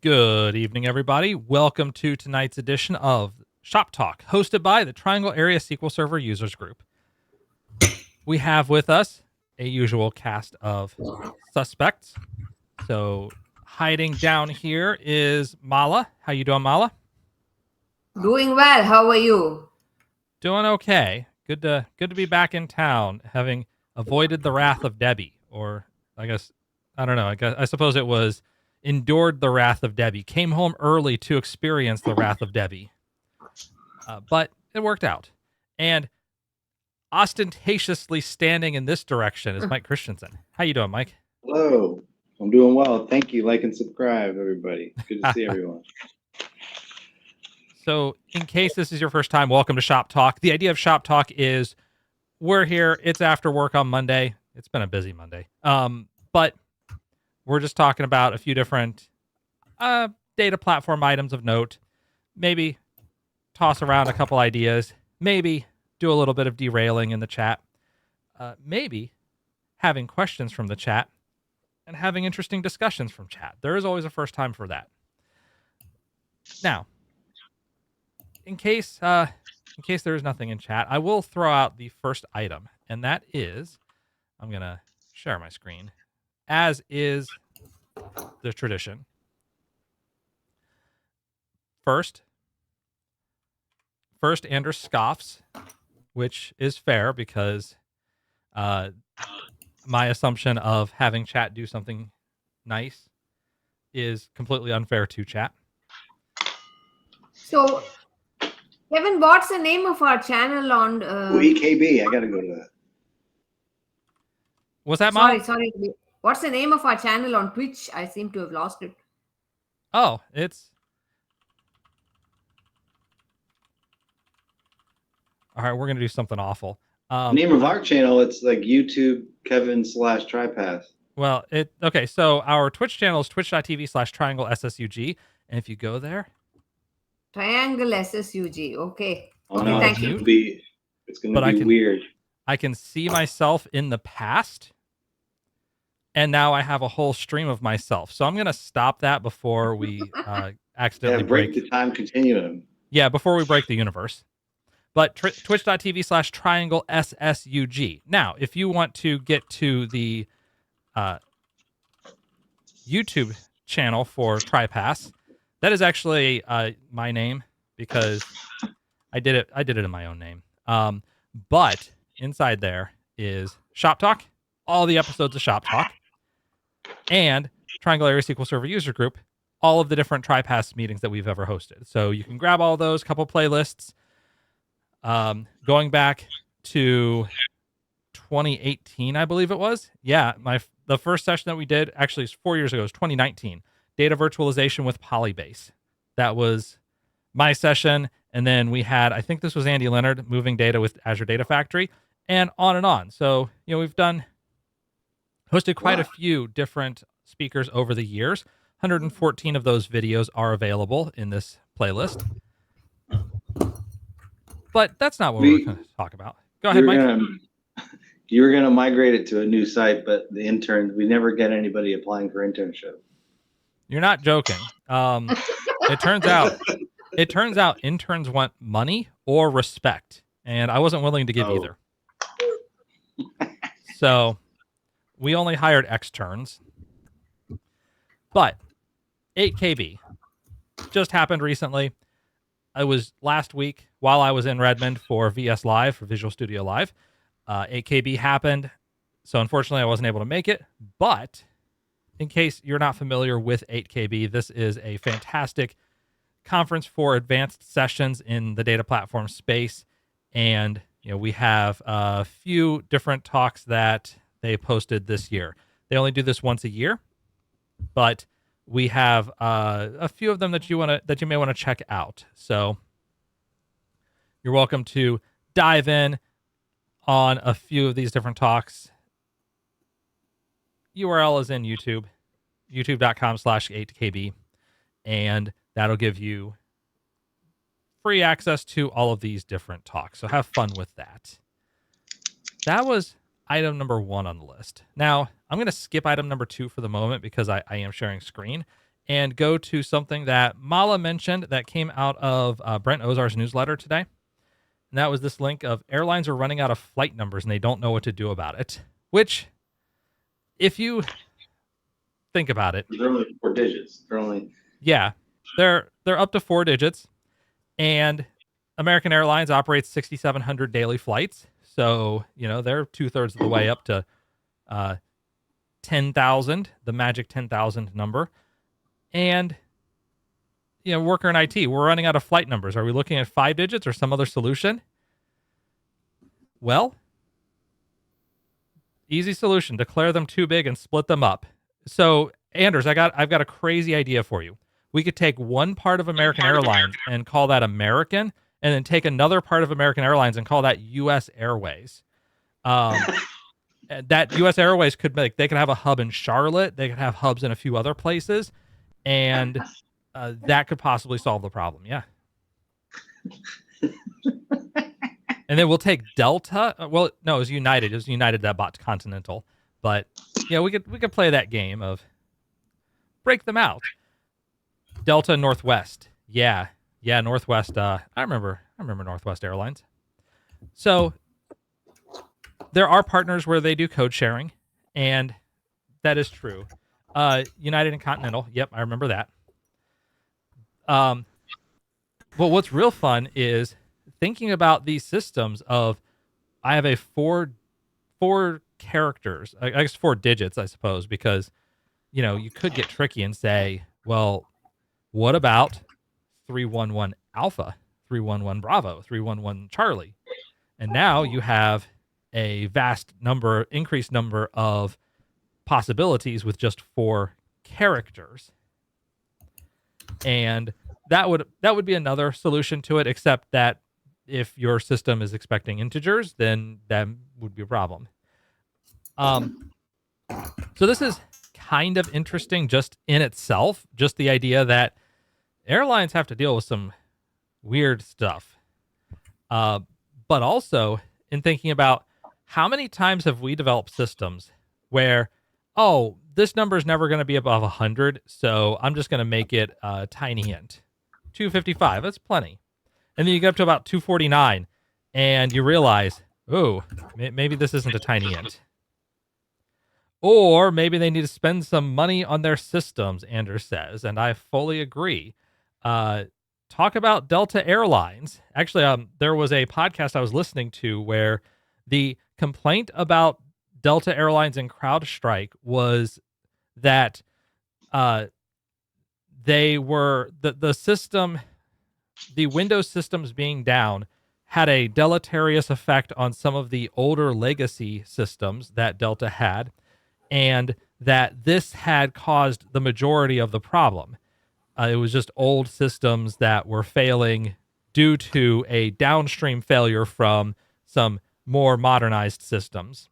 Good evening, everybody. Welcome to tonight's edition of Shop Talk, hosted by the Triangle Area SQL Server Users Group. We have with us a usual cast of suspects. So hiding down here is Mala. How you doing, Mala? Doing well. How are you? Doing okay. Good to be back in town, having avoided the wrath of Debbie, or I guess I don't know. I suppose it was endured the wrath of Debbie. Came home early to experience the wrath of Debbie, but it worked out. And ostentatiously standing in this direction is Mike Christensen. How you doing, Mike? Hello. I'm doing well. Thank you. Like and subscribe, everybody. Good to see everyone. So, in case this is your first time, welcome to Shop Talk. The idea of Shop Talk is we're here. It's after work on Monday. It's been a busy Monday. But we're just talking about a few different data platform items of note. Maybe toss around a couple ideas. Maybe do a little bit of derailing in the chat. Maybe having questions from the chat and having interesting discussions from chat. There is always a first time for that. Now, in case there is nothing in chat, I will throw out the first item, and that is, I'm going to share my screen, as is the tradition. First, Anders scoffs, which is fair because my assumption of having chat do something nice is completely unfair to chat. So, Kevin, what's the name of our channel on? EKB. I got to go to that. Was that Mom? Sorry. What's the name of our channel on Twitch? I seem to have lost it. Oh, it's... All right, we're going to do something awful. Name of our channel, it's like YouTube Kevin/TriPath. Well, okay, so our Twitch channel is twitch.tv/triangle SSUG. And if you go there... Triangle SSUG. Okay. Oh, okay, no, thank you. It's going to be weird. I can see myself in the past, and now I have a whole stream of myself. So I'm going to stop that before we accidentally break the time continuum. Yeah, before we break the universe. But twitch.tv/triangle SSUG. Now, if you want to get to the YouTube channel for TriPass, that is actually my name because I did it in my own name. But inside there is Shop Talk, all the episodes of Shop Talk, and Triangle Area SQL Server User Group, all of the different TriPass meetings that we've ever hosted. So you can grab all those, couple playlists. Going back to 2018, I believe it was. Yeah, the first session that we did actually is 4 years ago. It was 2019. Data virtualization with Polybase. That was my session. And then we had, I think this was Andy Leonard, moving data with Azure Data Factory, and on and on. So, we've hosted quite a few different speakers over the years. 114 of those videos are available in this playlist. But that's not what we're going to talk about. Go ahead, Mike. You were going to migrate it to a new site, but the interns, we never get anybody applying for internship. You're not joking. It turns out interns want money or respect, and I wasn't willing to give either. So we only hired externs. But 8KB just happened recently. It was last week while I was in Redmond for VS Live, for Visual Studio Live. 8KB happened, so unfortunately I wasn't able to make it. But in case you're not familiar with 8KB, this is a fantastic conference for advanced sessions in the data platform space. And we have a few different talks that they posted this year. They only do this once a year, but we have a few of them that you may want to check out. So you're welcome to dive in on a few of these different talks. URL is in YouTube, youtube.com/8KB, and that'll give you free access to all of these different talks. So have fun with that. That was item number 1 on the list. Now, I'm going to skip item number 2 for the moment because I am sharing screen. and go to something that Mala mentioned that came out of Brent Ozar's newsletter today. And that was this link of airlines are running out of flight numbers and they don't know what to do about it. Which, if you think about it, They're only 4 digits. they're up to 4 digits, and American Airlines operates 6,700 daily flights. So, they're 2/3 of the way up to 10,000, the magic 10,000 number. And, worker in IT, we're running out of flight numbers. Are we looking at 5 digits or some other solution? Well, easy solution. Declare them too big and split them up. So, Anders, I've got a crazy idea for you. We could take one part of American Airlines and call that American, and then take another part of American Airlines and call that U.S. Airways. That U.S. Airways they could have a hub in Charlotte. They could have hubs in a few other places, and that could possibly solve the problem. Yeah. And then we'll take Delta. Well, no, it was United. It was United that bought Continental. But we could play that game of break them out. Delta, Northwest. Yeah, Northwest. I remember Northwest Airlines. So there are partners where they do code sharing, and that is true. United and Continental. Yep, I remember that. But what's real fun is thinking about these systems of, I have a four characters, I guess 4 digits, I suppose, because, you could get tricky and say, well, what about 311 Alpha, 311 Bravo, 311 Charlie? And now you have a increased number of possibilities with just 4 characters. And that would be another solution to it, except that if your system is expecting integers, then that would be a problem. So this is kind of interesting just in itself, just the idea that airlines have to deal with some weird stuff. But also in thinking about how many times have we developed systems where, this number is never going to be above 100, so I'm just going to make it a tiny int. 255, that's plenty. And then you get up to about 249, and you realize, maybe this isn't a tiny int. Or maybe they need to spend some money on their systems, Anders says, and I fully agree. Talk about Delta Airlines. Actually, there was a podcast I was listening to where the complaint about Delta Airlines and CrowdStrike was that they were the system, the Windows systems being down had a deleterious effect on some of the older legacy systems that Delta had, and that this had caused the majority of the problem. It was just old systems that were failing due to a downstream failure from some more modernized systems.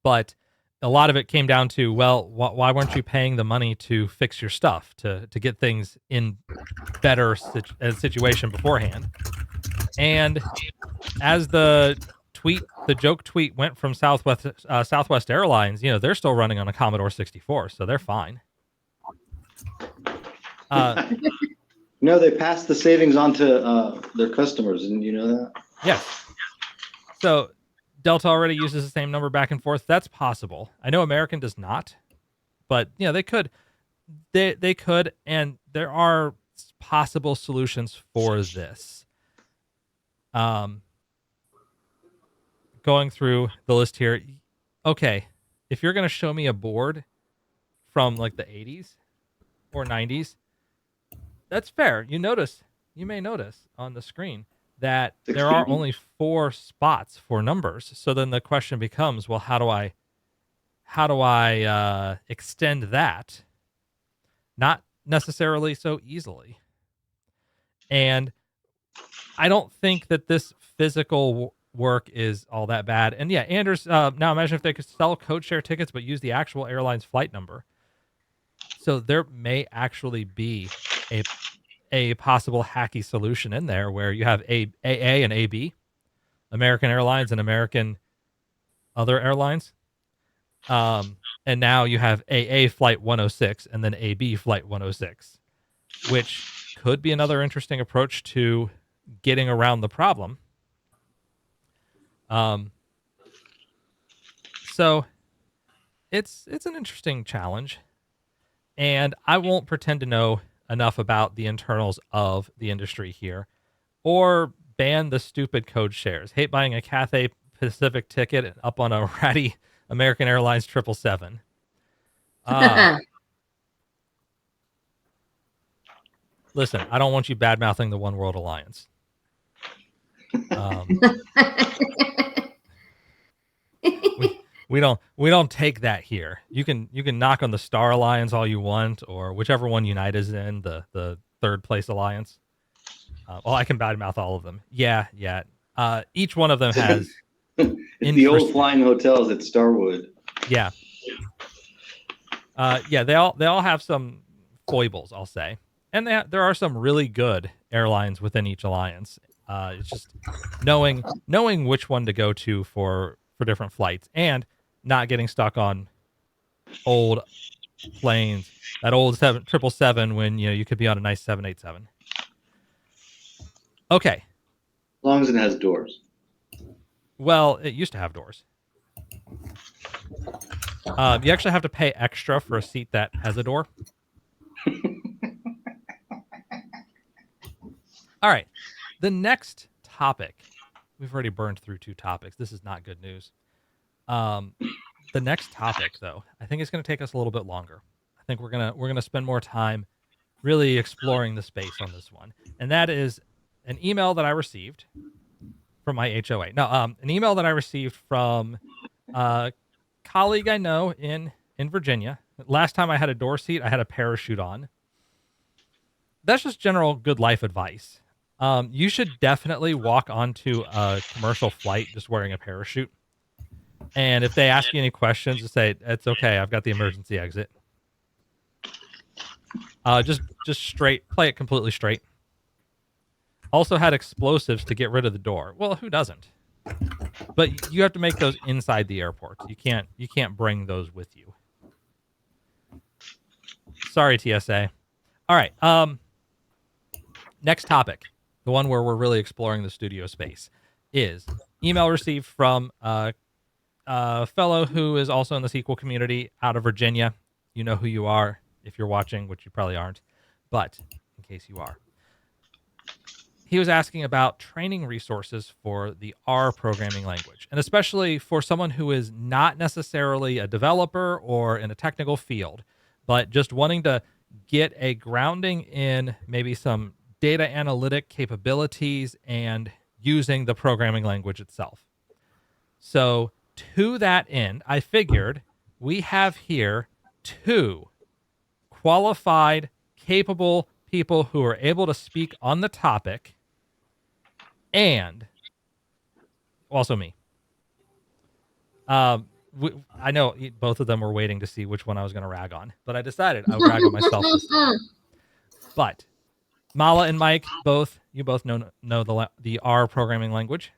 But a lot of it came down to, well, why weren't you paying the money to fix your stuff, to get things in better situation beforehand? And as the joke tweet went from Southwest Airlines, they're still running on a Commodore 64, so they're fine. They passed the savings on to their customers, and you know that? Yes. So Delta already uses the same number back and forth. That's possible. I know American does not, but they could. They could, and there are possible solutions for this. Going through the list here. Okay, if you're going to show me a board from like the 80s or 90s, that's fair. You may notice on the screen that there are only 4 spots for numbers. So then the question becomes, well, how do I extend that? Not necessarily so easily. And I don't think that this physical work is all that bad. And yeah, Anders, now imagine if they could sell code share tickets but use the actual airline's flight number. So there may actually be a possible hacky solution in there where you have AA and AB, American Airlines and American other airlines. And And now you have AA Flight 106 and then AB Flight 106, which could be another interesting approach to getting around the problem. So it's an interesting challenge, and I won't pretend to know enough about the internals of the industry here, or ban the stupid code shares. Hate buying a Cathay Pacific ticket up on a ratty American Airlines 777. Listen, I don't want you bad mouthing the One World Alliance. We don't take that here. You can knock on the Star Alliance all you want, or whichever one Unite is in, the third place alliance. Well, I can badmouth all of them. Yeah. Each one of them has. It's the old flying hotels at Starwood. Yeah. They all have some foibles, I'll say, and there are some really good airlines within each alliance. It's just knowing which one to go to for different flights, and not getting stuck on old planes, that old 777 when you could be on a nice 787. Okay. As long as it has doors. Well, it used to have doors. You actually have to pay extra for a seat that has a door. All right. The next topic. We've already burned through 2 topics. This is not good news. The next topic, though, I think it's going to take us a little bit longer. I think we're gonna spend more time really exploring the space on this one, and that is an email that I received from my HOA. Now, an email that I received from a colleague I know in Virginia. Last time I had a door seat, I had a parachute on. That's just general good life advice. You should definitely walk onto a commercial flight just wearing a parachute. And if they ask you any questions, just say, "It's okay, I've got the emergency exit." Just straight, play it completely straight. Also had explosives to get rid of the door. Well, who doesn't? But you have to make those inside the airport. You can't bring those with you. Sorry, TSA. All right. Next topic, the one where we're really exploring the studio space, is email received from a fellow who is also in the SQL community out of Virginia. You know who you are if you're watching, which you probably aren't, but in case you are. He was asking about training resources for the R programming language, and especially for someone who is not necessarily a developer or in a technical field, but just wanting to get a grounding in maybe some data analytic capabilities and using the programming language itself. So to that end, I figured we have here 2 qualified, capable people who are able to speak on the topic, and also me. I know both of them were waiting to see which one I was going to rag on, but I decided I would rag on myself this time. But Mala and Mike, you both know the R programming language.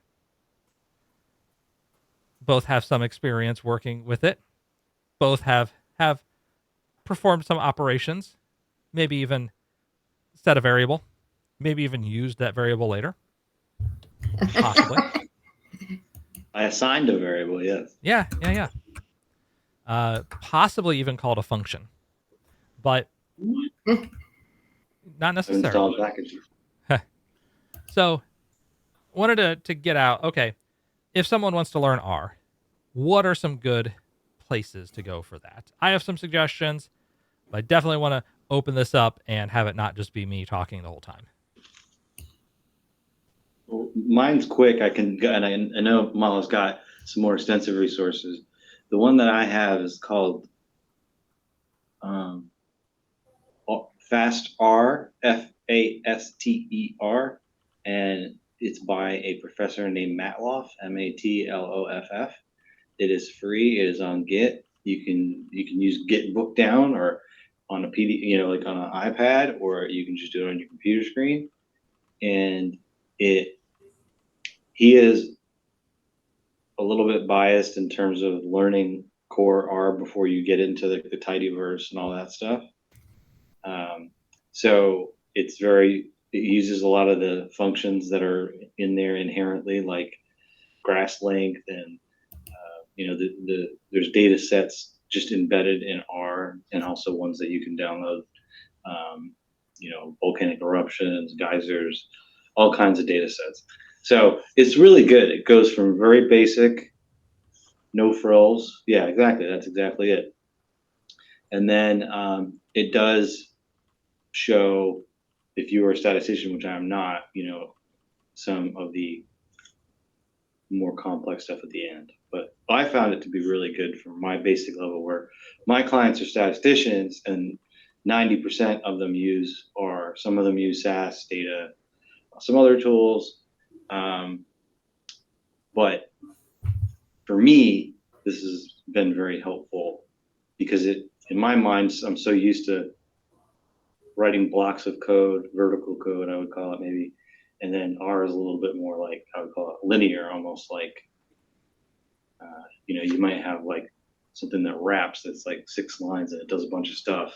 Both have some experience working with it. Both have performed some operations, maybe even set a variable, maybe even used that variable later. Possibly. I assigned a variable, yes. Yeah. Possibly even called a function, but not necessarily. Installed packages. So, wanted to get out. Okay, if someone wants to learn R, what are some good places to go for that? I have some suggestions, but I definitely want to open this up and have it not just be me talking the whole time. Well, mine's quick. I can go, and I know Mala's got some more extensive resources. The one that I have is called Fast R, FASTER, and it's by a professor named Matloff, MATLOFF. It is free. It is on Git. You can use Git book down or on a PD, like on an iPad, or you can just do it on your computer screen. And he is a little bit biased in terms of learning core R before you get into the tidyverse and all that stuff. So it uses a lot of the functions that are in there inherently, like grass length, and there's data sets just embedded in R, and also ones that you can download. Volcanic eruptions, geysers, all kinds of data sets. So it's really good. It goes from very basic, no frills. Yeah, exactly. That's exactly it. And then it does show, if you are a statistician, which I'm not, some of the more complex stuff at the end. But I found it to be really good for my basic level, where my clients are statisticians, and 90% of them use R. Some of them use SAS data, some other tools. But for me, this has been very helpful, because in my mind, I'm so used to writing blocks of code, vertical code, I would call it maybe. And then R is a little bit more like, I would call it linear, almost like, you might have like something that wraps that's like 6 lines and it does a bunch of stuff.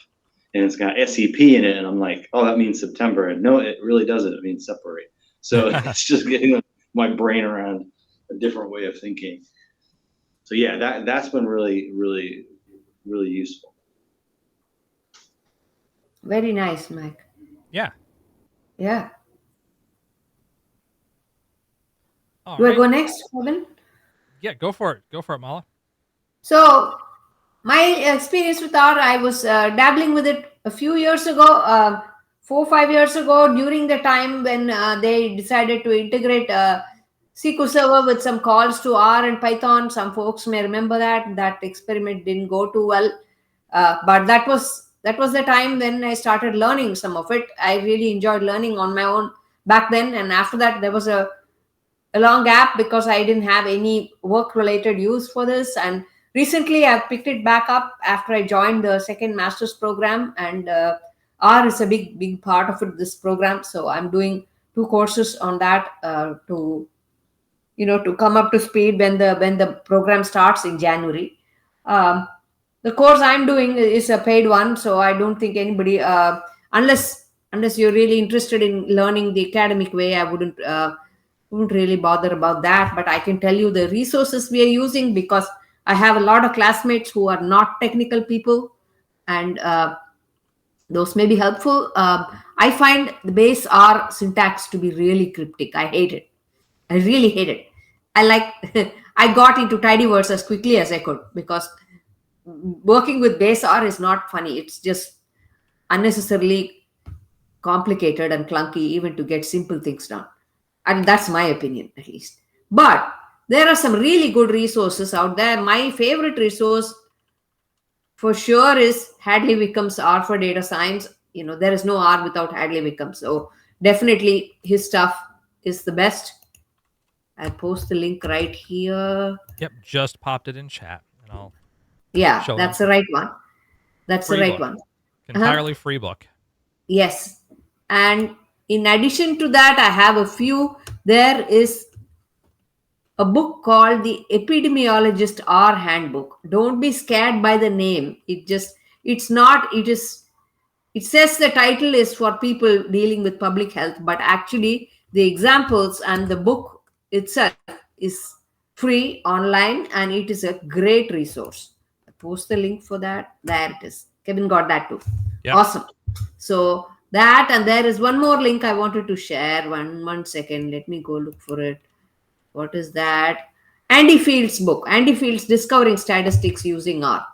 And it's got SEP in it. And I'm like, oh, that means September. And no, it really doesn't. It means separate. So it's just getting my brain around a different way of thinking. So yeah, that's been really, really, really useful. Very nice, Mike. Yeah. Yeah. All Do I right. go next, Robin? Yeah, go for it. Go for it, Mala. So, my experience with R, I was dabbling with it a few years ago, 4 or 5 years ago, during the time when they decided to integrate SQL Server with some calls to R and Python. Some folks may remember that experiment didn't go too well, but that was the time when I started learning some of it. I really enjoyed learning on my own back then, and after that, there was a long gap because I didn't have any work related use for this. And recently I've picked it back up after I joined the second master's program, and R is a big part of this program. So I'm doing 2 courses on that to come up to speed when the program starts in January. Um, the course I'm doing is a paid one, so I don't think anybody, unless you're really interested in learning the academic way, I wouldn't really bother about that. But I can tell you the resources we are using, because I have a lot of classmates who are not technical people, and those may be helpful. I find the base R syntax to be really cryptic. I hate it. I really hate it. I like I got into tidyverse as quickly as I could, because working with base R is not funny. It's just unnecessarily complicated and clunky, even to get simple things done. And that's my opinion, at least. But there are some really good resources out there. My favorite resource for sure is Hadley Wickham's R for Data Science. There is no R without Hadley Wickham. So definitely his stuff is the best. I'll post the link right here. Yep, just popped it in chat, and I'll Yeah, show that's them. the right one. That's the Free right book. one. Entirely free book. Yes. And in addition to that, I have a few. There is a book called The Epidemiologist R Handbook. Don't be scared by the name. It's not, it says the title is for people dealing with public health, but actually the examples and the book itself is free online, and it is a great resource. I post the link for that. There it is. Kevin got that too. Yep. Awesome. So that, and there is one more link I wanted to share. One second. Let me go look for it. What is that? Andy Field's book. Andy Field's Discovering Statistics Using R.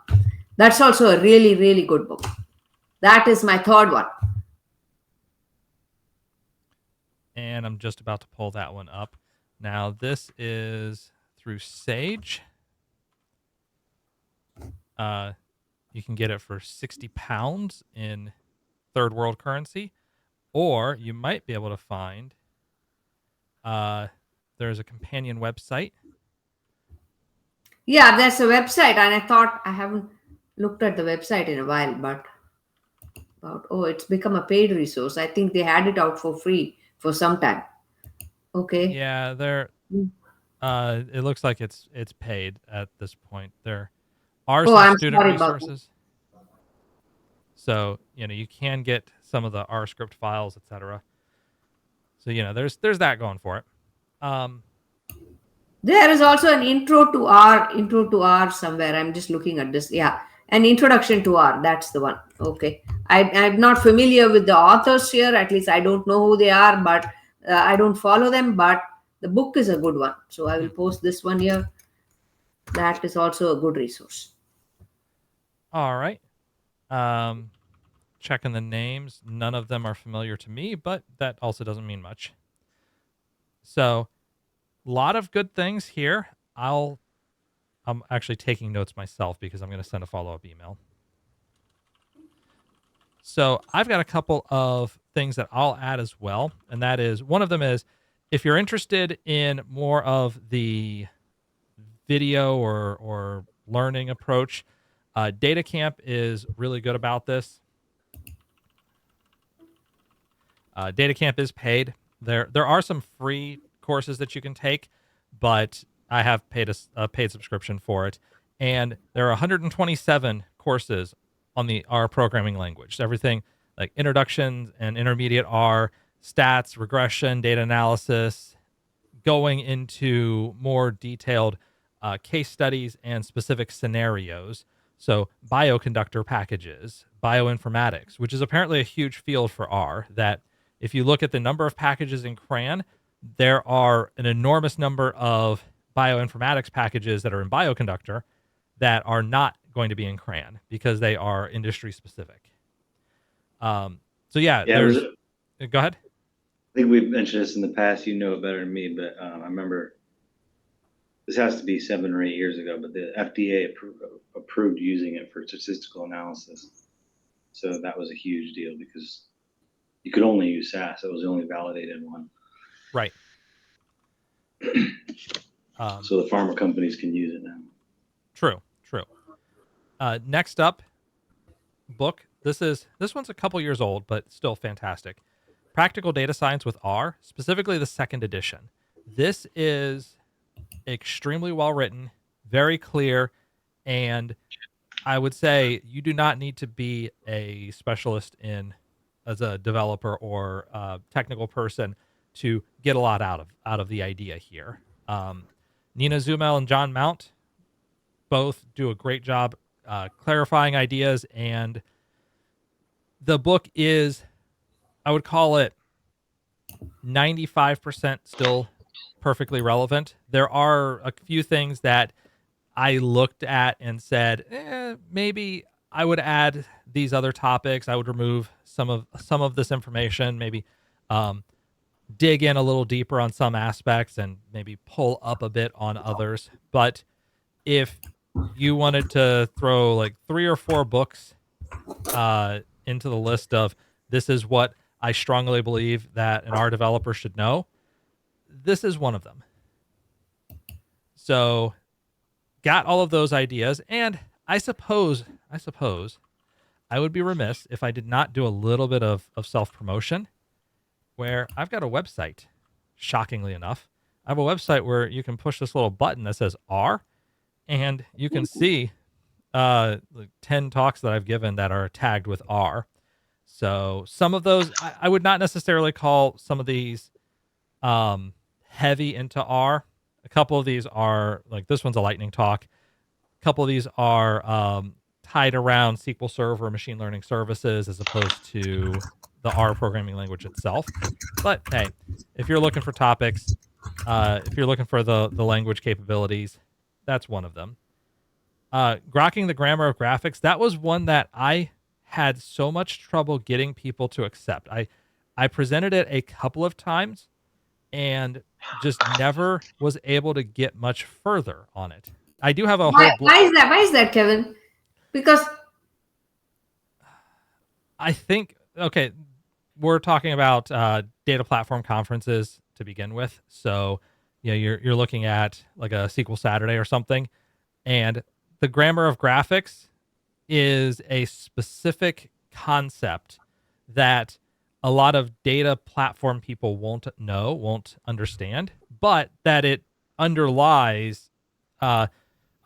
That's also a really, really good book. That is my third one. And I'm just about to pull that one up. Now, this is through Sage. You can get it for £60 in third world currency, or you might be able to find there's a companion website. Yeah, there's a website, and I thought I haven't looked at the website in a while, but it's become a paid resource. I think they had it out for free for some time. Okay. Yeah, it looks like it's paid at this point. They're are Oh, some I'm student sorry about that. resources. So, you can get some of the R script files, etc. So, there's that going for it. There is also an intro to R somewhere. I'm just looking at this. Yeah, an introduction to R. That's the one. Okay. I'm not familiar with the authors here. At least I don't know who they are, but I don't follow them. But the book is a good one. So I will post this one here. That is also a good resource. All right. Checking the names. None of them are familiar to me, but that also doesn't mean much. So, a lot of good things here. I'm actually taking notes myself because I'm going to send a follow-up email. So I've got a couple of things that I'll add as well. And that is, one of them is, if you're interested in more of the video or learning approach, Data Camp is really good about this. Data Camp is paid. There are some free courses that you can take, but I have paid a paid subscription for it. And there are 127 courses on the R programming language. Everything like introduction and intermediate R, stats, regression, data analysis, going into more detailed case studies and specific scenarios. So bioconductor packages, bioinformatics, which is apparently a huge field for R, that if you look at the number of packages in CRAN, there are an enormous number of bioinformatics packages that are in bioconductor that are not going to be in CRAN because they are industry specific. So yeah, Yeah, go ahead. I think we've mentioned this in the past. You know it better than me, but I remember this has to be 7 or 8 years ago. But the FDA approved using it for statistical analysis, so that was a huge deal because you could only use SAS. It was the only validated one. Right. So the pharma companies can use it now. True. Next up, book. This one's a couple years old, but still fantastic. Practical Data Science with R, specifically the second edition. This is extremely well written, very clear, and I would say you do not need to be a specialist as a developer or a technical person to get a lot out of the idea here. Nina Zumel and John Mount both do a great job clarifying ideas, and the book is, I would call it 95% still perfectly relevant. There are a few things that I looked at and said, maybe I would add these other topics. I would remove some of this information, maybe dig in a little deeper on some aspects and maybe pull up a bit on others. But if you wanted to throw like 3 or 4 books into the list of this is what I strongly believe that an R developer should know, this is one of them. So got all of those ideas, and I suppose I would be remiss if I did not do a little bit of self-promotion, where I've got a website. Shockingly enough, I have a website where you can push this little button that says R, and you can see like 10 talks that I've given that are tagged with R. So some of those, I would not necessarily call some of these heavy into R. A couple of these are, like this one's a lightning talk. A couple of these are tied around SQL Server machine learning services as opposed to the R programming language itself. But hey, if you're looking for topics, if you're looking for the language capabilities, that's one of them. Grokking the grammar of graphics, that was one that I had so much trouble getting people to accept. I presented it a couple of times and just never was able to get much further on it. I do have a whole Why is that, Kevin? Because I think, okay, we're talking about data platform conferences to begin with. So, you're looking at like a SQL Saturday or something, and the grammar of graphics is a specific concept that a lot of data platform people won't understand, but that it underlies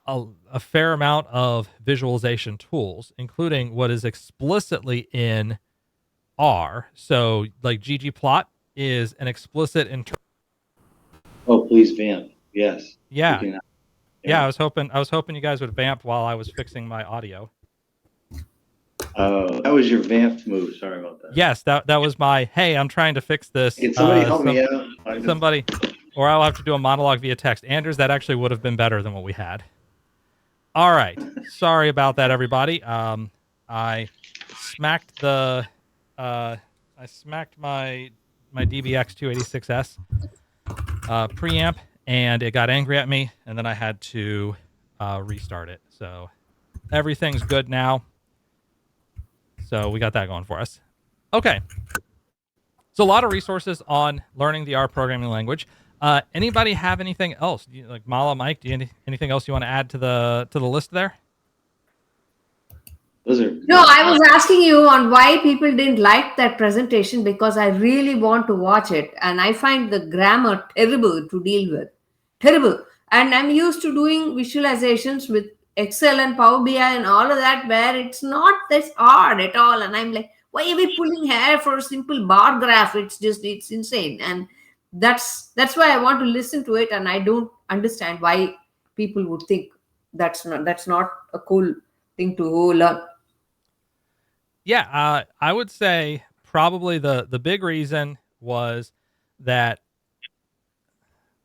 a fair amount of visualization tools, including what is explicitly in R. So like ggplot is an explicit Oh, please vamp. Yes. We yeah. can. Yeah, I was hoping you guys would vamp while I was fixing my audio. Oh, that was your vamp move. Sorry about that. Yes, that was my, hey, I'm trying to fix this. Can somebody help me out? Somebody, or I'll have to do a monologue via text. Anders, that actually would have been better than what we had. All right. Sorry about that, everybody. I smacked my DBX 286S preamp, and it got angry at me, and then I had to restart it. So everything's good now. So we got that going for us. Okay. So a lot of resources on learning the R programming language. Anybody have anything else? Like Mala, Mike, do you anything else you want to add to the list there? No, I was asking you on why people didn't like that presentation, because I really want to watch it and I find the grammar terrible to deal with. Terrible. And I'm used to doing visualizations with Excel and Power BI and all of that, where it's not this hard at all. And I'm like, why are we pulling hair for a simple bar graph? It's insane. And that's why I want to listen to it, and I don't understand why people would think that's not a cool thing to learn. Yeah, I would say probably the big reason was that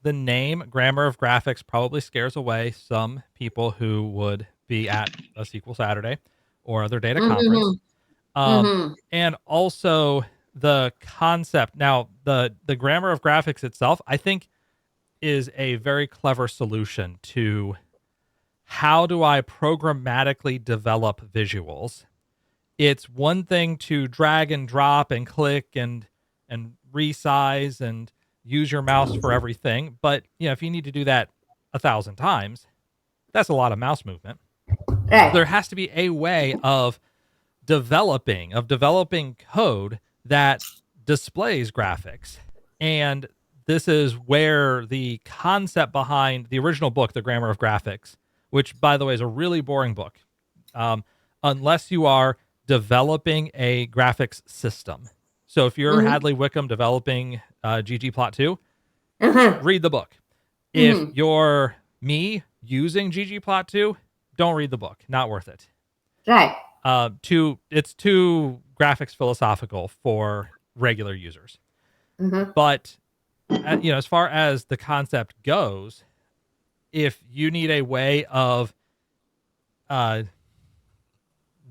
the name Grammar of Graphics probably scares away some people who would be at a SQL Saturday or other data conference. And also the concept. Now, the Grammar of Graphics itself, I think, is a very clever solution to how do I programmatically develop visuals. It's one thing to drag and drop and click and resize and use your mouse for everything. But if you need to do that 1,000 times, that's a lot of mouse movement. Right. There has to be a way of developing code that displays graphics. And this is where the concept behind the original book, The Grammar of Graphics, which, by the way, is a really boring book, unless you are developing a graphics system. So if you're Hadley Wickham developing ggplot2, read the book. If you're me using ggplot2, don't read the book. Not worth it. Right. It's too graphics philosophical for regular users. But as far as the concept goes, if you need a way of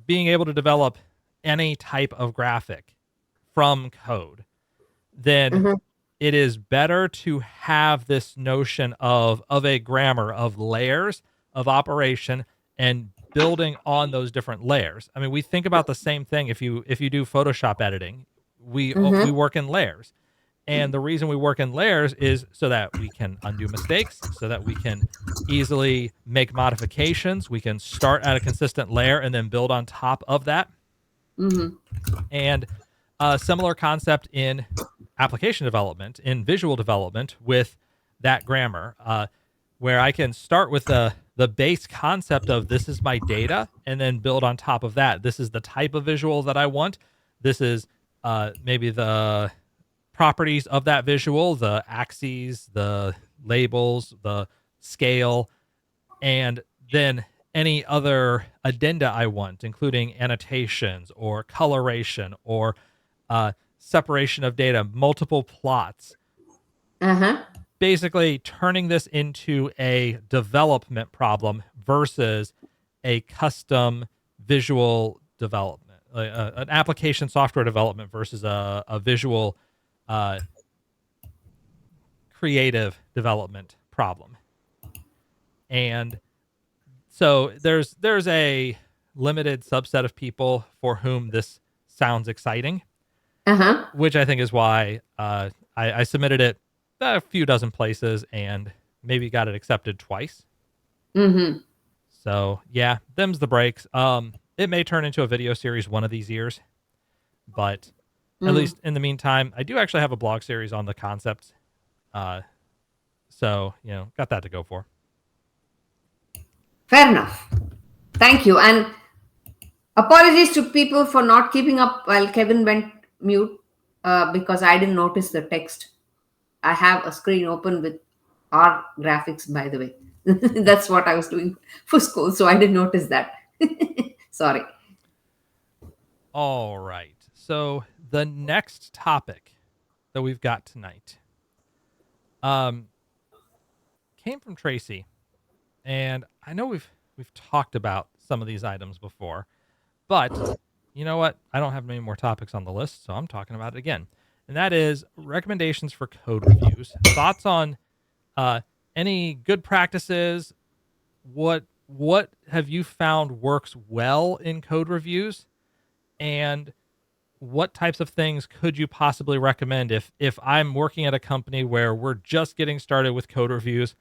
being able to develop any type of graphic from code, then it is better to have this notion of a grammar of layers of operation and building on those different layers. I mean, we think about the same thing if you do Photoshop editing. We work in layers. And the reason we work in layers is so that we can undo mistakes, so that we can easily make modifications. We can start at a consistent layer and then build on top of that. And a similar concept in application development, in visual development with that grammar, where I can start with the base concept of this is my data and then build on top of that. This is the type of visual that I want. This is maybe the properties of that visual, the axes, the labels, the scale, and then any other addenda I want, including annotations or coloration or separation of data, multiple plots. Basically turning this into a development problem versus a custom visual development, an application software development versus a visual creative development problem. And so there's a limited subset of people for whom this sounds exciting, which I think is why I submitted it a few dozen places and maybe got it accepted twice. So yeah, them's the breaks. It may turn into a video series one of these years, but at least in the meantime, I do actually have a blog series on the concepts. So, got that to go for. Fair enough. Thank you. And apologies to people for not keeping up while Kevin went mute because I didn't notice the text. I have a screen open with R graphics, by the way. That's what I was doing for school, so I didn't notice that. Sorry. All right. So the next topic that we've got tonight came from Tracy, and I know we've talked about some of these items before, but you know what? I don't have many more topics on the list, so I'm talking about it again. And that is recommendations for code reviews. Thoughts on any good practices? What have you found works well in code reviews? And what types of things could you possibly recommend if I'm working at a company where we're just getting started with code reviews,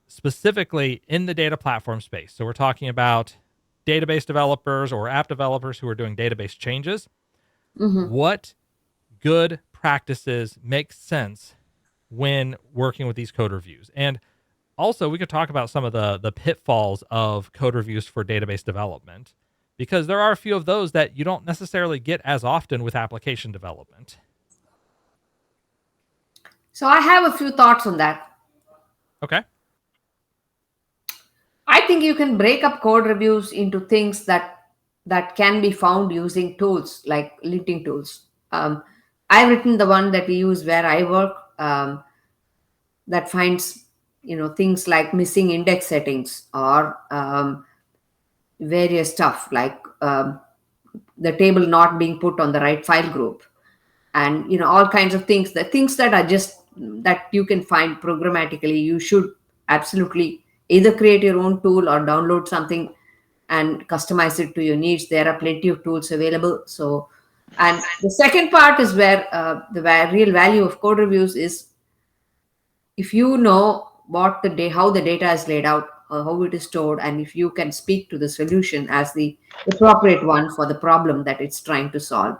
specifically in the data platform space? So we're talking about database developers or app developers who are doing database changes. Mm-hmm. What good practices make sense when working with these code reviews? And also, we could talk about some of the pitfalls of code reviews for database development, because there are a few of those that you don't necessarily get as often with application development. So I have a few thoughts on that. Okay. I think you can break up code reviews into things that can be found using tools like linting tools. I've written the one that we use where I work that finds things like missing index settings or various stuff like the table not being put on the right file group, and all kinds of things, the things that are just that you can find programmatically. You should absolutely either create your own tool or download something and customize it to your needs. There are plenty of tools available. So, and the second part is where real value of code reviews is if you know what how the data is laid out, how it is stored, and if you can speak to the solution as the appropriate one for the problem that it's trying to solve.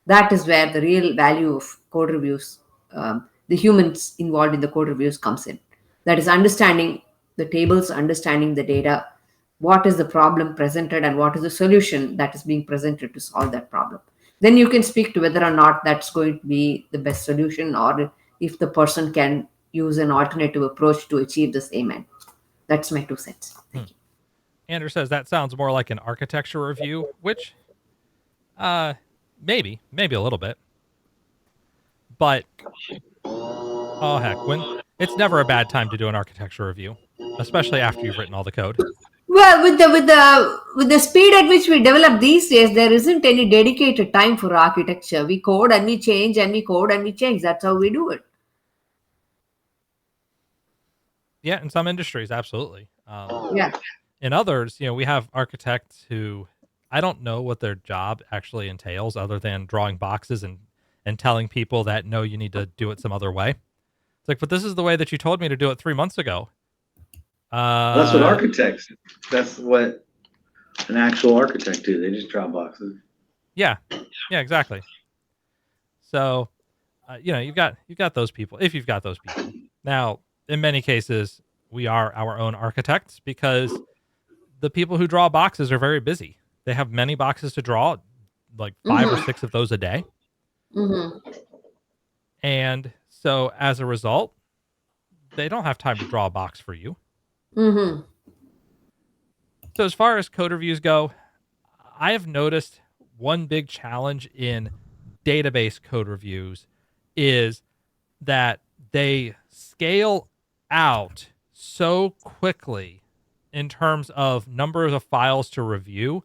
That is where the real value of code reviews, the humans involved in the code reviews, comes in. That is understanding the tables, understanding the data, what is the problem presented, and what is the solution that is being presented to solve that problem. Then you can speak to whether or not that's going to be the best solution, or if the person can use an alternative approach to achieve the same end. That's my 2 cents. Thank you. Andrew says that sounds more like an architecture review, which maybe a little bit. But oh heck, when it's never a bad time to do an architecture review, especially after you've written all the code. Well, with the speed at which we develop these days, there isn't any dedicated time for architecture. We code and we change, and we code and we change. That's how we do it. Yeah, in some industries, absolutely. Yeah. In others, we have architects who I don't know what their job actually entails other than drawing boxes and telling people that, no, you need to do it some other way. It's like, but this is the way that you told me to do it 3 months ago. That's what an actual architect do. They just draw boxes. Yeah, exactly. So, you've got those people. If you've got those people. Now, in many cases, we are our own architects because the people who draw boxes are very busy. They have many boxes to draw, like 5 or 6 of those a day. Mm-hmm. And so as a result, they don't have time to draw a box for you. Mm-hmm. So as far as code reviews go, I have noticed one big challenge in database code reviews is that they scale out so quickly in terms of numbers of files to review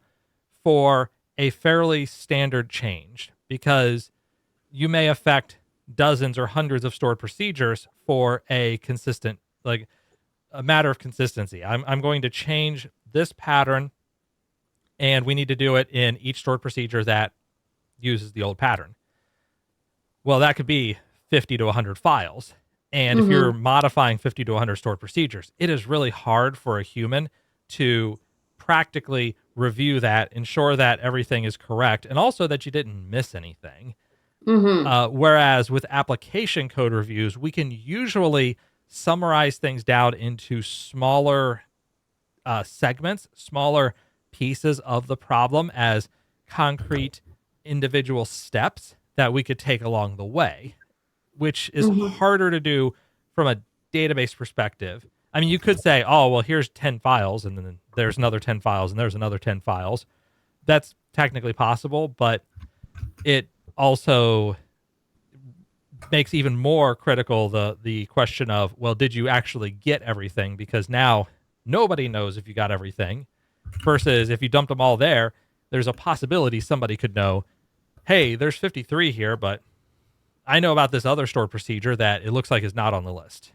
for a fairly standard change, because you may affect dozens or hundreds of stored procedures for a consistent, like a matter of consistency. I'm going to change this pattern, and we need to do it in each stored procedure that uses the old pattern. Well, that could be 50 to 100 files. And if you're modifying 50 to 100 stored procedures, it is really hard for a human to practically review that, ensure that everything is correct, and also that you didn't miss anything. Whereas with application code reviews, we can usually summarize things down into smaller segments, smaller pieces of the problem as concrete individual steps that we could take along the way, which is harder to do from a database perspective. I mean, you could say, oh, well, here's 10 files, and then there's another 10 files, and there's another 10 files. That's technically possible, but it also makes even more critical the question of, well, did you actually get everything? Because now nobody knows if you got everything, versus if you dumped them all there, there's a possibility somebody could know, hey, there's 53 here, but I know about this other stored procedure that it looks like is not on the list.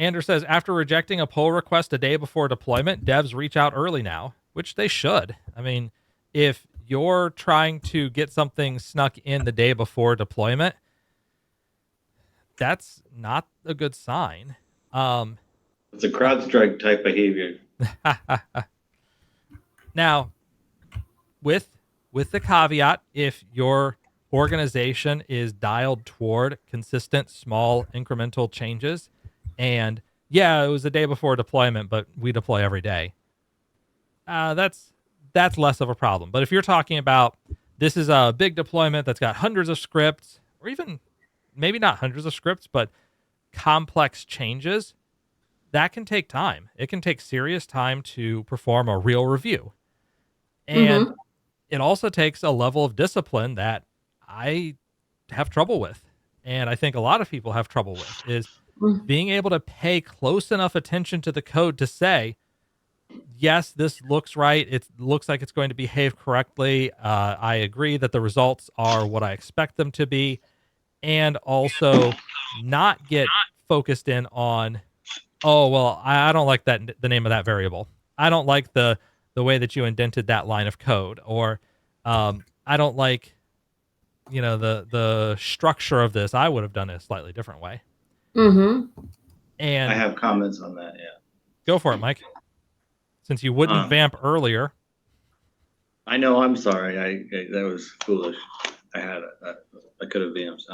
Andrew says, after rejecting a pull request a day before deployment, devs reach out early now, which they should. I mean, if you're trying to get something snuck in the day before deployment, that's not a good sign. It's a CrowdStrike type behavior. Now, with the caveat, if your organization is dialed toward consistent, small, incremental changes, and yeah, it was the day before deployment, but we deploy every day, that's less of a problem. But if you're talking about, this is a big deployment that's got hundreds of scripts, or even maybe not hundreds of scripts, but complex changes, that can take time. It can take serious time to perform a real review. And it also takes a level of discipline that I have trouble with. And I think a lot of people have trouble with, is being able to pay close enough attention to the code to say, yes, this looks right. It looks like it's going to behave correctly. I agree that the results are what I expect them to be. And also not get focused in on, oh, well, I don't like the name of that variable. I don't like the way that you indented that line of code, or I don't like, the structure of this. I would have done it a slightly different way. And I have comments on that. Yeah, go for it, Mike. Since you wouldn't vamp earlier. I know. I'm sorry. I that was foolish. I could have vamped.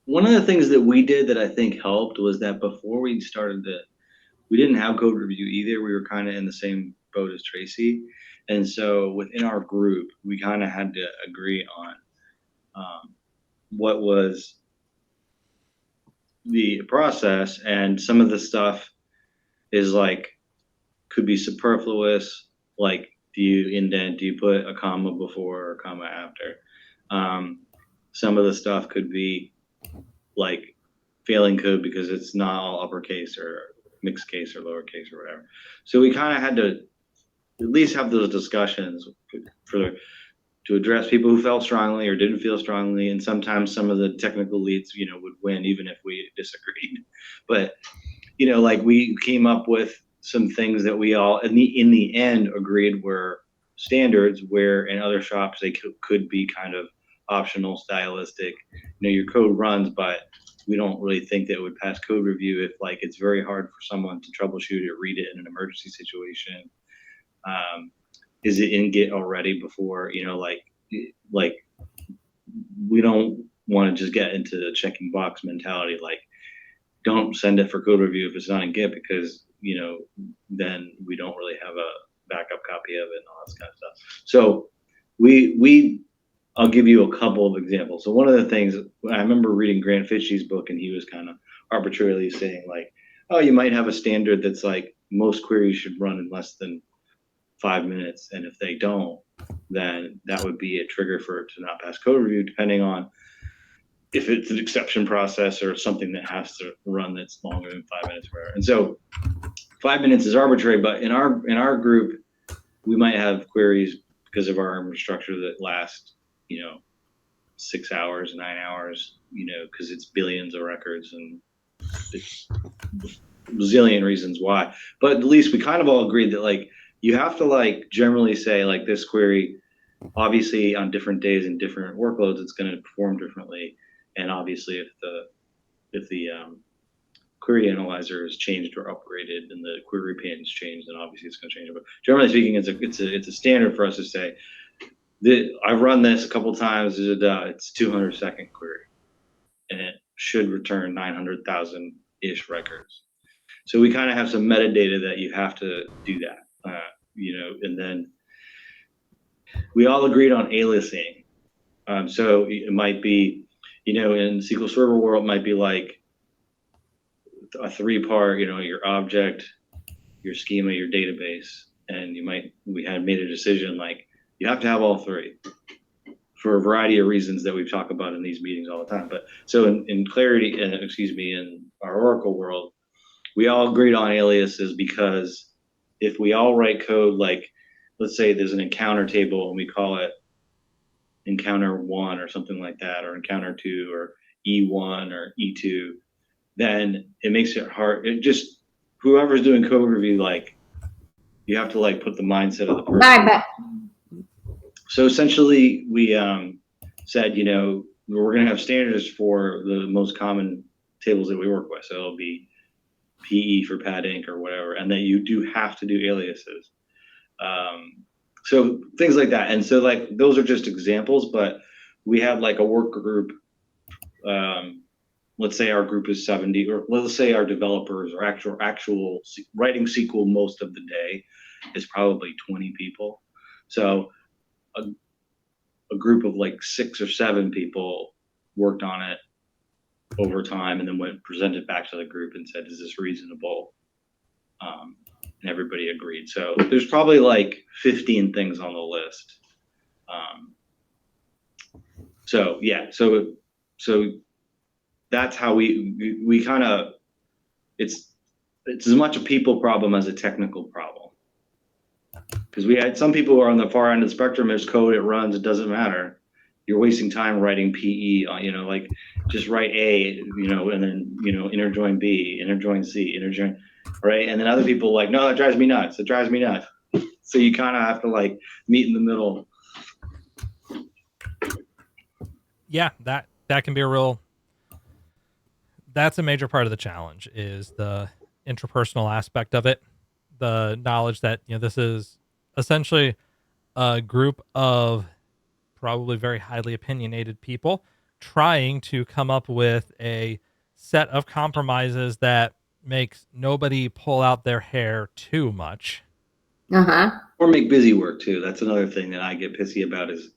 One of the things that we did that I think helped was that before we started we didn't have code review either. We were kind of in the same boat as Tracy. And so within our group, we kind of had to agree on what was the process. And some of the stuff is could be superfluous. Like, do you indent? Do you put a comma before or a comma after? Some of the stuff could be failing code because it's not all uppercase or mixed case or lowercase or whatever. So we kind of had to at least have those discussions to address people who felt strongly or didn't feel strongly. And sometimes some of the technical leads, would win even if we disagreed. But, we came up with some things that we all in the end agreed were standards, where in other shops they could be kind of optional, stylistic. Your code runs, but we don't really think that it would pass code review if it's very hard for someone to troubleshoot or read it in an emergency situation. Is it in Git already before, we don't want to just get into the checking box mentality. Don't send it for code review if it's not in Git, because, then we don't really have a backup copy of it and all this kind of stuff. So I'll give you a couple of examples. So one of the things, I remember reading Grant Fitchie's book, and he was kind of arbitrarily saying oh, you might have a standard that's most queries should run in less than 5 minutes. And if they don't, then that would be a trigger for it to not pass code review, depending on if it's an exception process or something that has to run that's longer than 5 minutes or whatever. And so 5 minutes is arbitrary, but in our group, we might have queries because of our infrastructure that last 6 hours, 9 hours, because it's billions of records and it's a zillion reasons why. But at least we kind of all agreed that you have to generally say this query, obviously on different days and different workloads, it's going to perform differently. And obviously if the query analyzer is changed or upgraded and the query pane's changed, then obviously it's going to change. But generally speaking, it's a standard for us to say, I've run this a couple times. It's 200-second query. and it should return 900,000-ish records. So we kind of have some metadata that you have to do that, and then we all agreed on aliasing. So it might be, in SQL Server world, it might be like a 3-part, your object, your schema, your database, and we had made a decision like you have to have all 3 for a variety of reasons that we talk about in these meetings all the time. But so in Clarity, in our Oracle world, we all agreed on aliases because if we all write code, like let's say there's an encounter table and we call it encounter 1 or something like that, or encounter 2 or E1 or E2, then it makes it hard. It just, whoever's doing code review, like you have to like put the mindset of the person. Bye. So essentially we said, we're going to have standards for the most common tables that we work with. So it'll be PE for pad ink or whatever, and that you do have to do aliases. So things like that. And so like those are just examples, but we have like a work group. Let's say our group is 70, or let's say our developers or actual writing SQL most of the day is probably 20 people. So a group of like 6 or 7 people worked on it over time and then presented back to the group and said, is this reasonable? And everybody agreed. So there's probably like 15 things on the list. So that's how we kind of, it's as much a people problem as a technical problem. Because we had some people who are on the far end of the spectrum. There's code, it runs, it doesn't matter. You're wasting time writing PE on, like just write A, and then, inner join B, inner join C, inner join, right? And then other people like, no, it drives me nuts. It drives me nuts. So you kind of have to like meet in the middle. Yeah, that can be that's a major part of the challenge, is the interpersonal aspect of it. The knowledge that, this is essentially a group of probably very highly opinionated people trying to come up with a set of compromises that makes nobody pull out their hair too much. Or make busy work too. That's another thing that I get pissy about, is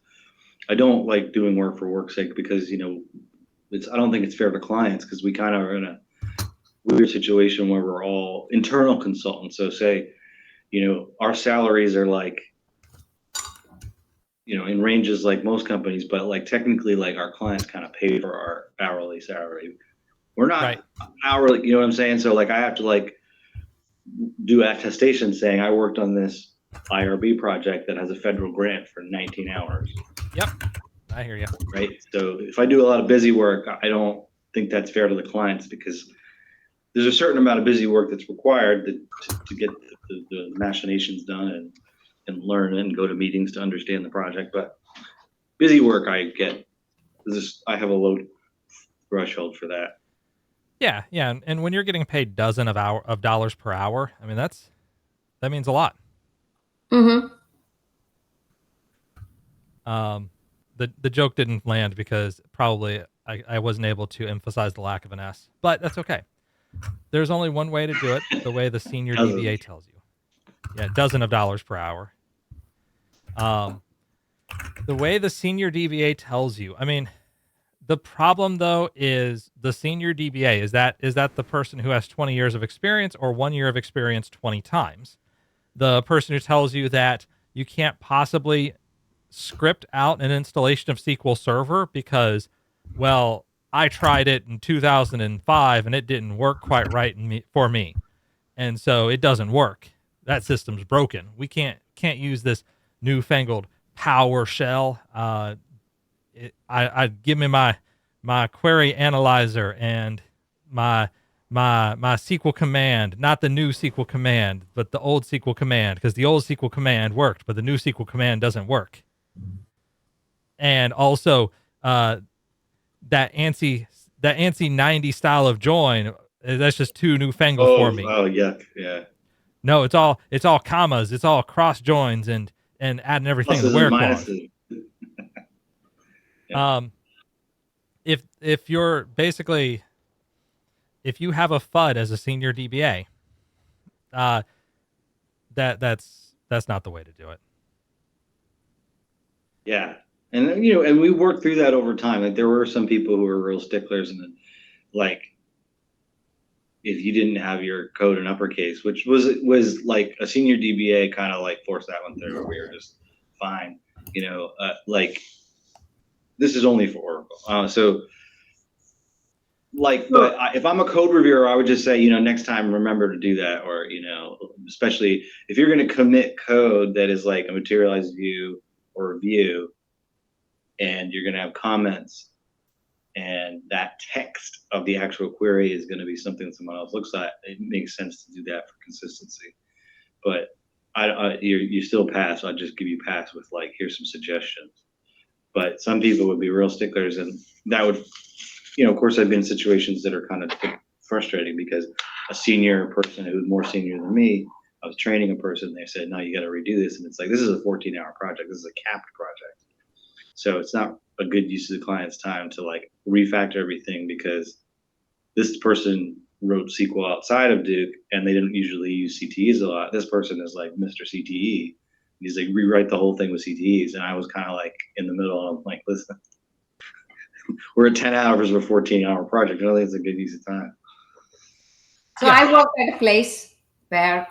I don't like doing work for work's sake, because I don't think it's fair to clients, because we kind of are in a weird situation where we're all internal consultants. So say, our salaries are like, in ranges like most companies, but like technically like our clients kind of pay for our hourly salary. We're not hourly, you know what I'm saying? So like I have to like do attestation saying I worked on this IRB project that has a federal grant for 19 hours. Yep. I hear you. Right. So if I do a lot of busy work, I don't think that's fair to the clients, because there's a certain amount of busy work that's required to get the machinations done and learn and go to meetings to understand the project. But busy work, I get. I have a low threshold for that. Yeah. And when you're getting paid dozens of dollars per hour, I mean, that means a lot. Mm-hmm. The joke didn't land because probably I wasn't able to emphasize the lack of an S, but that's okay. There's only one way to do it, the way the senior DBA tells you. Yeah, dozen of dollars per hour. The way the senior DBA tells you, I mean, the problem though is the senior DBA, is that the person who has 20 years of experience or 1 year of experience 20 times? The person who tells you that you can't possibly script out an installation of SQL Server because, well, I tried it in 2005 and it didn't work quite right for me, and so it doesn't work. That system's broken. We can't use this newfangled PowerShell. I give me my query analyzer and my SQL command, not the new SQL command, but the old SQL command, because the old SQL command worked, but the new SQL command doesn't work. And also, that ANSI 90 style of join, that's just too newfangled for me. Oh, yuck, yeah. No, it's all commas, it's all cross joins and adding everything to the where clause. Yeah. if you're basically, if you have a FUD as a senior DBA, that's not the way to do it. Yeah. And and we worked through that over time. Like there were some people who were real sticklers, and then like if you didn't have your code in uppercase, which was like a senior DBA kind of like forced that one through, where we were just fine. Like this is only for Oracle. So like, but if I'm a code reviewer, I would just say, next time remember to do that, or especially if you're going to commit code that is like a materialized view or a view, and you're going to have comments, and that text of the actual query is going to be something that someone else looks at, it makes sense to do that for consistency. But you still pass. I'll just give you pass with like, here's some suggestions. But some people would be real sticklers, and that would, of course, I've been in situations that are kind of frustrating because a senior person who's more senior than me, I was training a person, they said, no, you got to redo this. And it's like, this is a 14-hour project. This is a capped project. So it's not a good use of the client's time to like refactor everything, because this person wrote SQL outside of Duke and they didn't usually use CTEs a lot. This person is like Mr. CTE. He's like, rewrite the whole thing with CTEs. And I was kind of like in the middle, and I'm like, listen, we're at 10 hours of a 14-hour project. I don't think it's a good use of time. So I work at a place where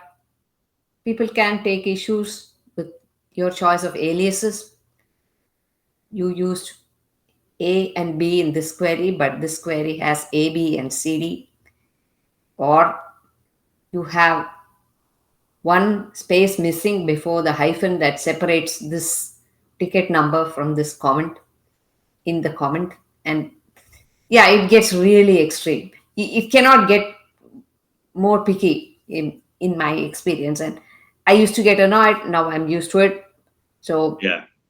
people can take issues with your choice of aliases. You used A and B in this query, but this query has A, B, and C, D. Or you have one space missing before the hyphen that separates this ticket number from this comment in the comment. And yeah, it gets really extreme. It cannot get more picky in my experience. And I used to get annoyed. Now I'm used to it. So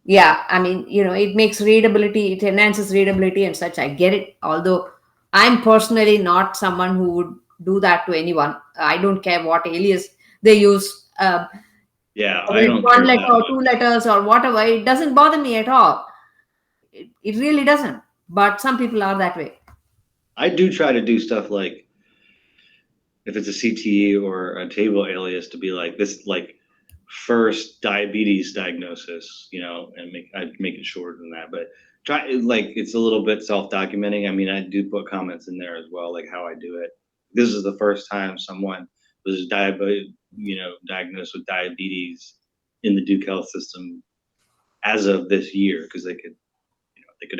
yeah, I mean, it makes readability, it enhances readability and such. I get it. Although I'm personally not someone who would do that to anyone. I don't care what alias they use. I don't one care letter or two letters or whatever. It doesn't bother me at all. It really doesn't. But some people are that way. I do try to do stuff like, if it's a CTE or a table alias, to be like this, like first diabetes diagnosis, and I'd make it shorter than that, but try, like, it's a little bit self-documenting. I mean, I do put comments in there as well, like how I do it. This is the first time someone was diagnosed with diabetes in the Duke Health system as of this year, because they could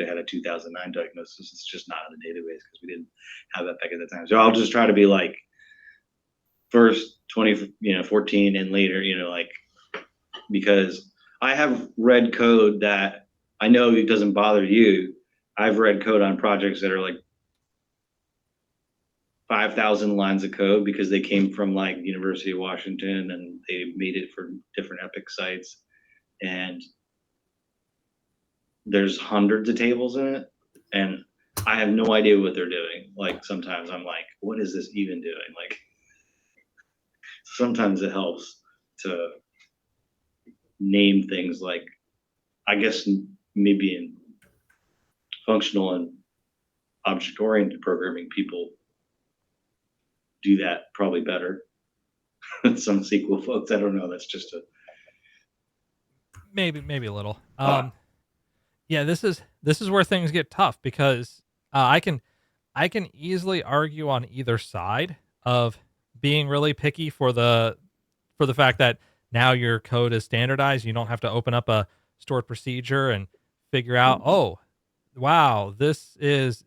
have had a 2009 diagnosis. It's just not in the database because we didn't have that back at the time. So I'll just try to be like first 14 and later, like, because I have read code that I know it doesn't bother you. I've read code on projects that are like 5,000 lines of code because they came from like University of Washington and they made it for different Epic sites, and there's hundreds of tables in it, and I have no idea what they're doing. Like sometimes I'm like, what is this even doing? Like sometimes it helps to name things, like, I guess maybe in functional and object-oriented programming, people do that probably better than some SQL folks. I don't know. That's just a maybe a little. Yeah, this is where things get tough, because I can easily argue on either side of being really picky for the fact that now your code is standardized. You don't have to open up a stored procedure and figure out, oh, wow,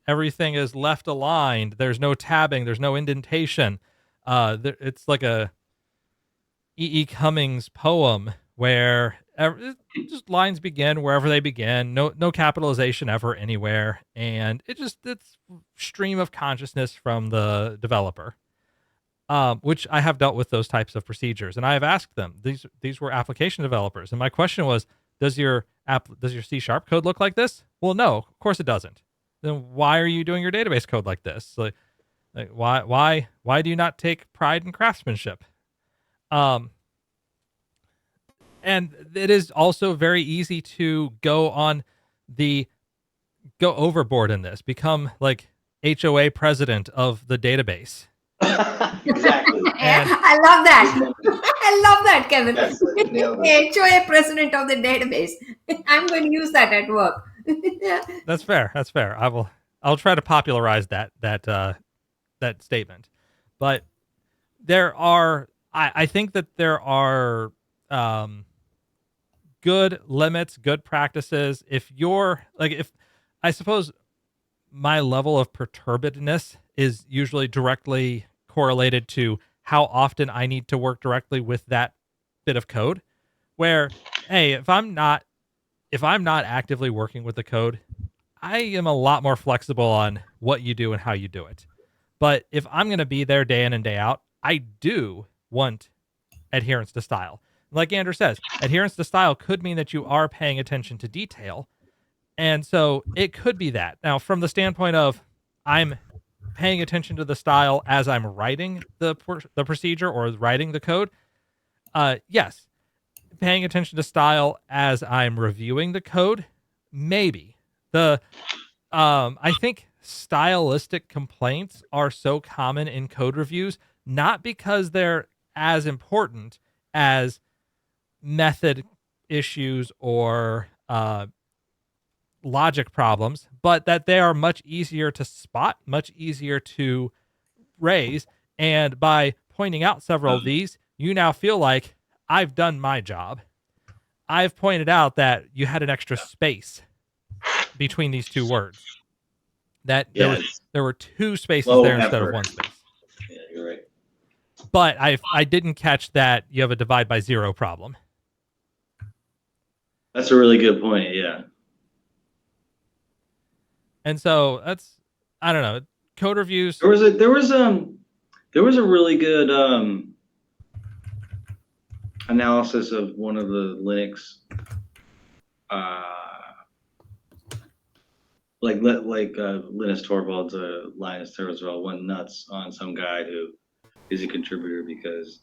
everything is left aligned. There's no tabbing. There's no indentation. It's like a E. E. Cummings poem where just lines begin wherever they begin. No capitalization ever anywhere, and it's stream of consciousness from the developer. Which I have dealt with those types of procedures, and I have asked them. These were application developers, and my question was, does your C# code look like this? Well, no, of course it doesn't. Then why are you doing your database code like this? Like why do you not take pride in craftsmanship? And it is also very easy to go on the go overboard in this. Become like HOA president of the database. Exactly. I love that. I love that, Kevin. Yes, nailed it. HOA president of the database. I'm going to use that at work. That's fair. That's fair. I'll try to popularize that statement. But I think that there are good limits, good practices. If I suppose my level of perturbedness is usually directly correlated to how often I need to work directly with that bit of code. Where, hey, if I'm not actively working with the code, I am a lot more flexible on what you do and how you do it. But if I'm going to be there day in and day out, I do want adherence to style. Like Andrew says, adherence to style could mean that you are paying attention to detail. And so it could be that. Now, from the standpoint of I'm paying attention to the style as I'm writing the procedure or writing the code, yes. Paying attention to style as I'm reviewing the code, maybe. I think stylistic complaints are so common in code reviews, not because they're as important as method issues or logic problems, but that they are much easier to spot, much easier to raise. And by pointing out several of these, you now feel like I've done my job. I've pointed out that you had an extra space between these two words. That there were two spaces there instead of one space. Yeah, you're right. But I didn't catch that you have a divide by zero problem. That's a really good point. Yeah. And so I don't know, code reviews. There was a really good analysis of one of the Linux Linus Torvalds, Linus Torvalds went nuts on some guy who is a contributor because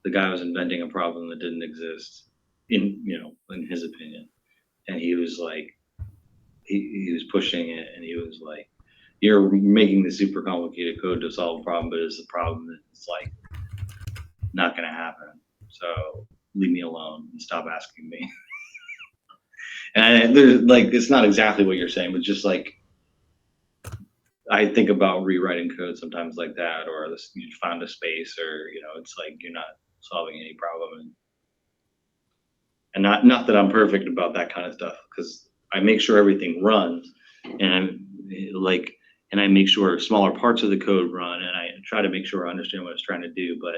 the guy was inventing a problem that didn't exist in his opinion, and he was like he was pushing it, and he was like, you're making the super complicated code to solve a problem, but it's a problem that's like not going to happen, so leave me alone and stop asking me. And there's like, it's not exactly what you're saying, but just like, I think about rewriting code sometimes like that, or you found a space, or it's like you're not solving any problem, and not that I'm perfect about that kind of stuff, because I make sure everything runs, and I make sure smaller parts of the code run, and I try to make sure I understand what it's trying to do. But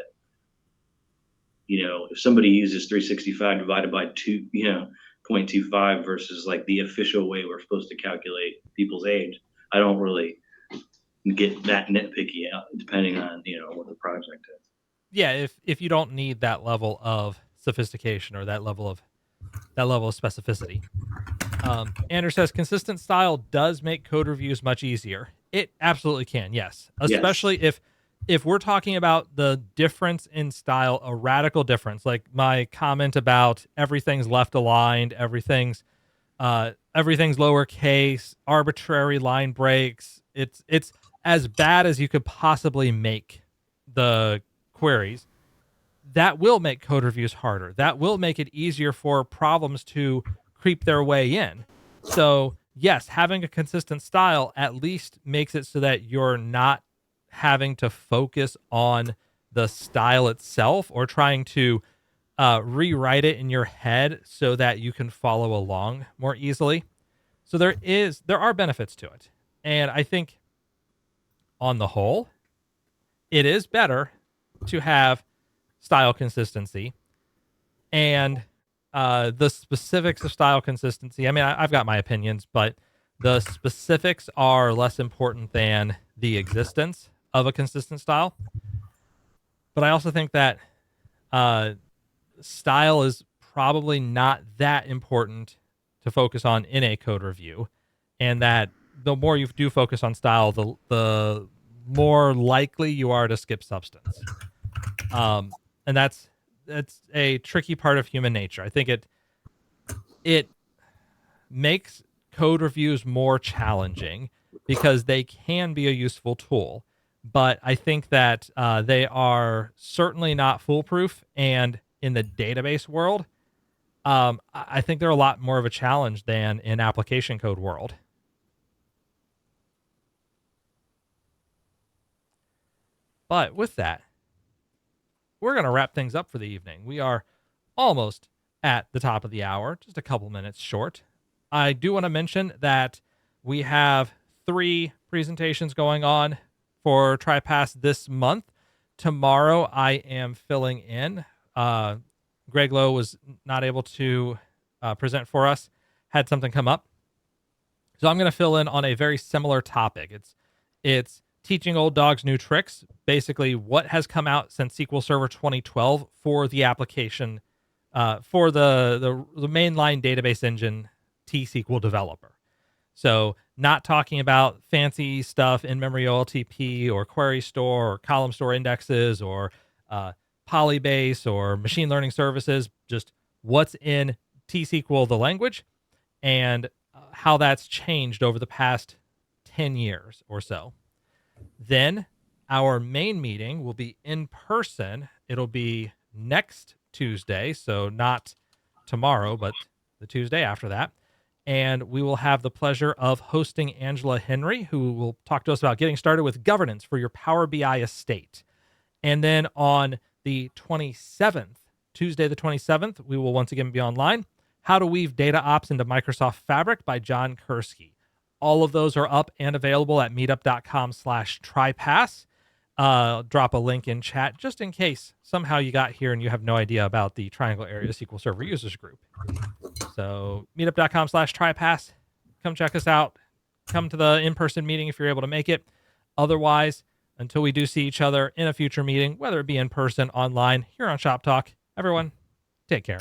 if somebody uses 365 divided by 0.25 versus like the official way we're supposed to calculate people's age, I don't really get that nitpicky out, depending on what the project is. Yeah, if you don't need that level of sophistication or that level of specificity. Andrew says consistent style does make code reviews much easier. It absolutely can, yes. Especially if we're talking about the difference in style, a radical difference, like my comment about everything's left aligned, everything's lowercase, arbitrary line breaks. It's as bad as you could possibly make the queries. That will make code reviews harder. That will make it easier for problems to creep their way in. So yes, having a consistent style at least makes it so that you're not having to focus on the style itself or trying to rewrite it in your head so that you can follow along more easily. So there are benefits to it. And I think on the whole, it is better to have style consistency. And the specifics of style consistency, I mean, I've got my opinions, but the specifics are less important than the existence of a consistent style. But I also think that style is probably not that important to focus on in a code review, and that the more you do focus on style, the more likely you are to skip substance. And that's a tricky part of human nature. I think it makes code reviews more challenging because they can be a useful tool. But I think that they are certainly not foolproof. And in the database world, I think they're a lot more of a challenge than in application code world. But with that, we're going to wrap things up for the evening. We are almost at the top of the hour, just a couple minutes short. I do want to mention that we have 3 presentations going on for TriPass this month. Tomorrow, I am filling in. Greg Lowe was not able to present for us, had something come up. So I'm going to fill in on a very similar topic. It's teaching old dogs new tricks, basically what has come out since SQL Server 2012 for the application, for the mainline database engine T-SQL developer. So not talking about fancy stuff in memory OLTP or query store or column store indexes or Polybase or machine learning services, just what's in T-SQL, the language, and how that's changed over the past 10 years or so. Then our main meeting will be in person. It'll be next Tuesday, so not tomorrow, but the Tuesday after that. And we will have the pleasure of hosting Angela Henry, who will talk to us about getting started with governance for your Power BI estate. And then on the 27th, Tuesday the 27th, we will once again be online. How to Weave Data Ops into Microsoft Fabric by John Kursky. All of those are up and available at meetup.com/TriPass. Drop a link in chat just in case somehow you got here and you have no idea about the Triangle Area SQL Server Users Group. So meetup.com/TriPass. Come check us out. Come to the in-person meeting if you're able to make it. Otherwise, until we do see each other in a future meeting, whether it be in person, online, here on Shop Talk, everyone, take care.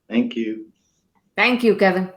Thank you. Thank you, Kevin.